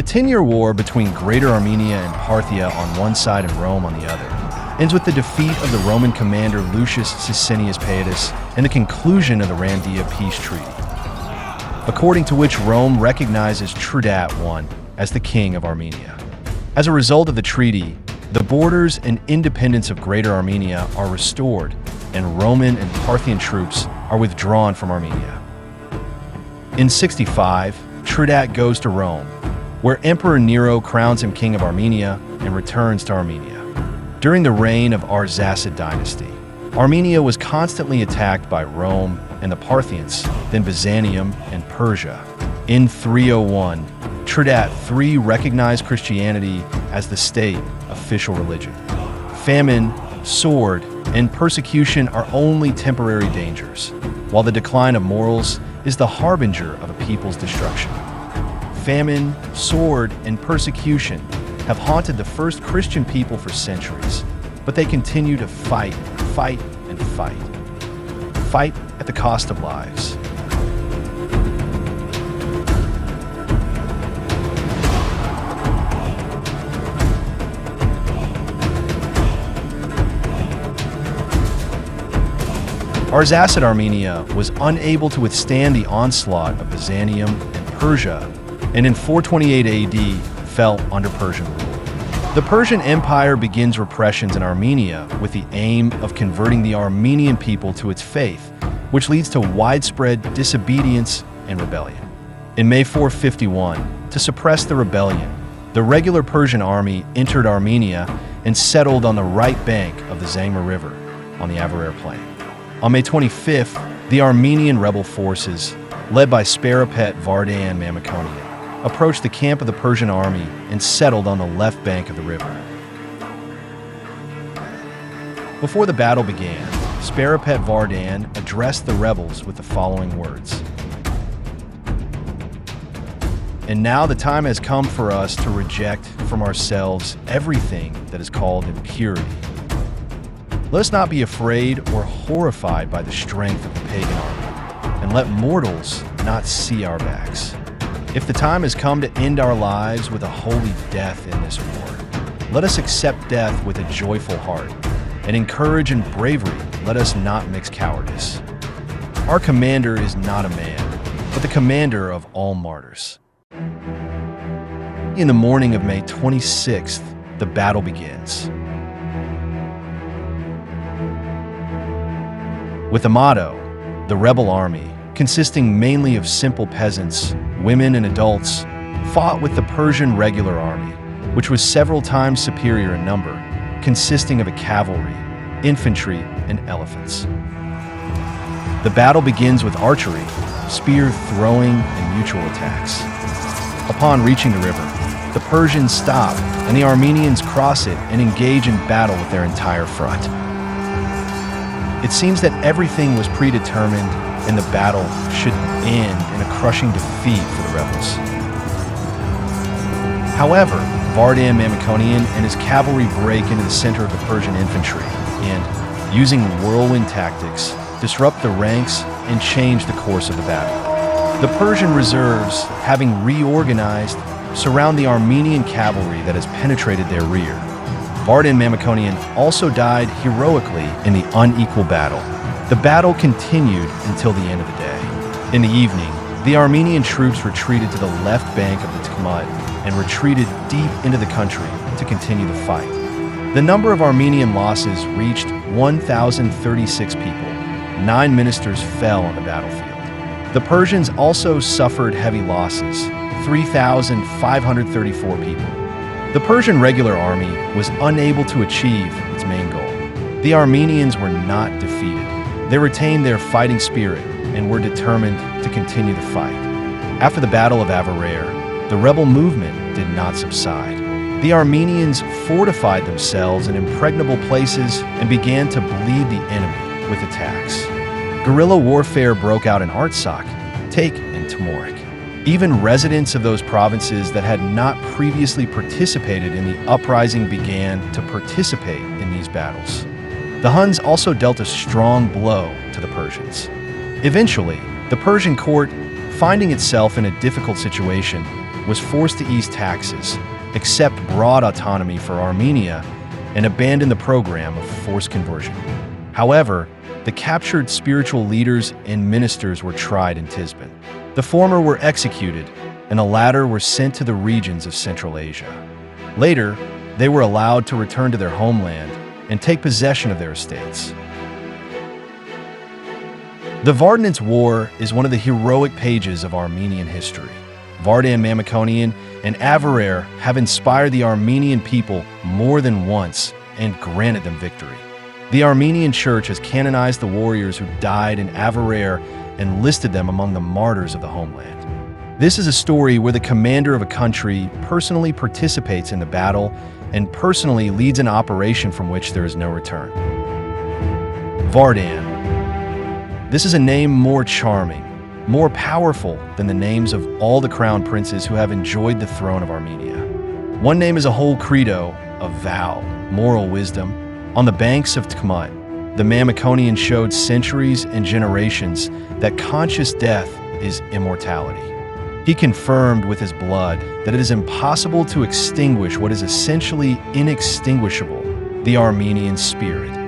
The 10-year war between Greater Armenia and Parthia on one side and Rome on the other ends with the defeat of the Roman commander Lucius Ticinius Paedas and the conclusion of the Randia Peace Treaty, according to which Rome recognizes Trudat I as the king of Armenia. As a result of the treaty, the borders and independence of Greater Armenia are restored, and Roman and Parthian troops are withdrawn from Armenia. In 65, Trudat goes to Rome, where Emperor Nero crowns him king of Armenia and returns to Armenia. During the reign of Arsacid dynasty, Armenia was constantly attacked by Rome and the Parthians, then Byzantium and Persia. In 301, Trdat III recognized Christianity as the state official religion. Famine, sword, and persecution are only temporary dangers, while the decline of morals is the harbinger of a people's destruction. Famine, sword, and persecution have haunted the first Christian people for centuries, but they continue to fight, and fight. Fight at the cost of lives. Arsacid Armenia was unable to withstand the onslaught of Byzantium and Persia, and in 428 AD fell under Persian rule. The Persian Empire begins repressions in Armenia with the aim of converting the Armenian people to its faith, which leads to widespread disobedience and rebellion. In May 451, to suppress the rebellion, the regular Persian army entered Armenia and settled on the right bank of the Zangma River on the Avarayr Plain. On May 25th, the Armenian rebel forces, led by Sparapet Vardan Mamikonian, approached the camp of the Persian army and settled on the left bank of the river. Before the battle began, Sparapet Vardan addressed the rebels with the following words: "And now the time has come for us to reject from ourselves everything that is called impurity. Let us not be afraid or horrified by the strength of the pagan army, and let mortals not see our backs. If the time has come to end our lives with a holy death in this war, let us accept death with a joyful heart, and in courage and bravery let us not mix cowardice. Our commander is not a man, but the commander of all martyrs." In the morning of May 26th, the battle begins. With the motto, the rebel army, consisting mainly of simple peasants, women, and adults, fought with the Persian regular army, which was several times superior in number, consisting of a cavalry, infantry, and elephants. The battle begins with archery, spear throwing, and mutual attacks. Upon reaching the river, the Persians stop, and the Armenians cross it and engage in battle with their entire front. It seems that everything was predetermined and the battle should end in a crushing defeat for the rebels. However, Vardan Mamikonian and his cavalry break into the center of the Persian infantry and, using whirlwind tactics, disrupt the ranks and change the course of the battle. The Persian reserves, having reorganized, surround the Armenian cavalry that has penetrated their rear. Vardan Mamikonian also died heroically in the unequal battle. The battle continued until the end of the day. In the evening, the Armenian troops retreated to the left bank of the Tkhmut and retreated deep into the country to continue the fight. The number of Armenian losses reached 1,036 people. 9 ministers fell on the battlefield. The Persians also suffered heavy losses, 3,534 people. The Persian regular army was unable to achieve its main goal. The Armenians were not defeated. They retained their fighting spirit and were determined to continue the fight. After the Battle of Avarayr, the rebel movement did not subside. The Armenians fortified themselves in impregnable places and began to bleed the enemy with attacks. Guerrilla warfare broke out in Artsakh, Take, and Tamorik. Even residents of those provinces that had not previously participated in the uprising began to participate in these battles. The Huns also dealt a strong blow to the Persians. Eventually, the Persian court, finding itself in a difficult situation, was forced to ease taxes, accept broad autonomy for Armenia, and abandon the program of forced conversion. However, the captured spiritual leaders and ministers were tried in Tisbin. The former were executed, and the latter were sent to the regions of Central Asia. Later, they were allowed to return to their homeland and take possession of their estates. The Vardanants War is one of the heroic pages of Armenian history. Vardan Mamikonian and Avarayr have inspired the Armenian people more than once and granted them victory. The Armenian Church has canonized the warriors who died in Avarayr and listed them among the martyrs of the homeland. This is a story where the commander of a country personally participates in the battle and personally leads an operation from which there is no return. Vardan. This is a name more charming, more powerful than the names of all the crown princes who have enjoyed the throne of Armenia. One name is a whole credo, a vow, moral wisdom. On the banks of Tkmut, the Mamikonian showed centuries and generations that conscious death is immortality. He confirmed with his blood that it is impossible to extinguish what is essentially inextinguishable, the Armenian spirit.